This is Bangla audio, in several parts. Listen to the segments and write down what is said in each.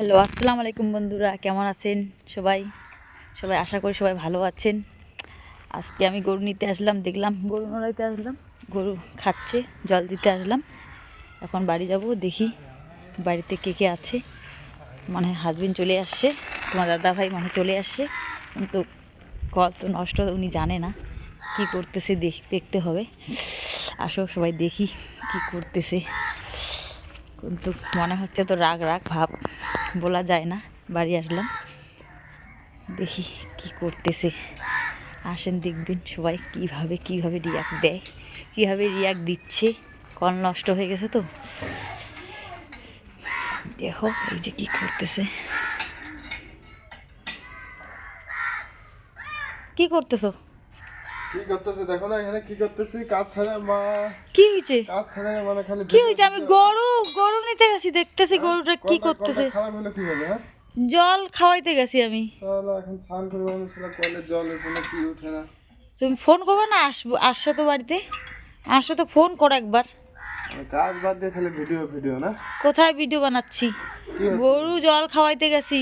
হ্যালো, আসসালামু আলাইকুম বন্ধুরা, কেমন আছেন সবাই? সবাই আশা করি সবাই ভালো আছেন। আজকে আমি গরু নিতে আসলাম, দেখলাম গরু নড়াইতে আসলাম, গরু খাচ্ছে, জল দিতে আসলাম। এখন বাড়ি যাব, দেখি বাড়িতে কে কে আছে। মনে হয় হাজবেন্ড চলে আসছে, তোমার দাদা ভাই মনে হয় চলে আসছে, কিন্তু কল তো নষ্ট, উনি জানে না কি করতেছে, দেখতে হবে। আসো সবাই দেখি কি করতেছে, কিন্তু মনে হচ্ছে তো রাগ রাগ ভাব, বলা যায় না। বাড়ি আসলাম, দেখি কি করতেছে। আসেন দেখবেন সবাই কিভাবে রিয়াক্ট দেয়, কিভাবে রিয়াক্ট দিচ্ছে। কল নষ্ট হয়ে গেছে তো, দেখো এই যে কি করতেছে। কি করতেছো? কি করতেছে দেখো না, এখানে কি করতেছি? কাজ ছাড়া মা, কি হয়েছে? কাজ ছাড়া মানে খালি কি হয়েছে? আমি গরু নিতে গেছি, দেখতেছি গরুটা কি করতেছে। খারাপ হলো কি হবে? হ্যাঁ, জল খাওয়াইতে গেছি আমি। শালা এখন স্নান করবো আমি, শালা কলের জল এখানে কি উঠে না। তুমি ফোন করবে না? আসছো তো বাড়িতে, আসো তো, ফোন করো একবার। কাজ বাদ দিয়ে খালি ভিডিও ভিডিও না। কোথায় ভিডিও বানাচ্ছি? কি হচ্ছে? গরু জল খাওয়াইতে গেছি।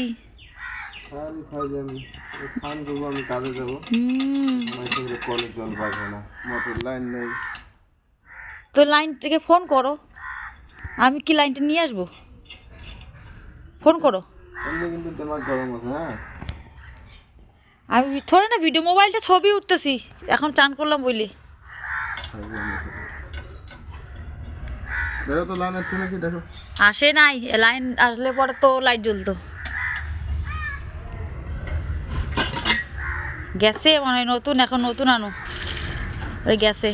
খালি খাই যে আমি স্নান করবো, আমি কাজে যাবো, আমার সঙ্গে কলের জল বাজবে না, মোটর লাইন নেই। তো লাইন থেকে ফোন করো, আমি কি লাইনটা নিয়ে আসবো? ফোন করো। এমনি কিন্তু তোমার গরম আছে। হ্যাঁ, আমি থোড়ে না ভিডিও, মোবাইলটা ছবি উঠতেছি, এখন চান করলাম বলি। দেখো তো লাইন আসছে নাকি, দেখো। আসে নাই, লাইন আসলে পরে তো লাইট জ্বলতো। গেছে মনে হয় নতুন, এখন নতুন আনো। ওই গেছে।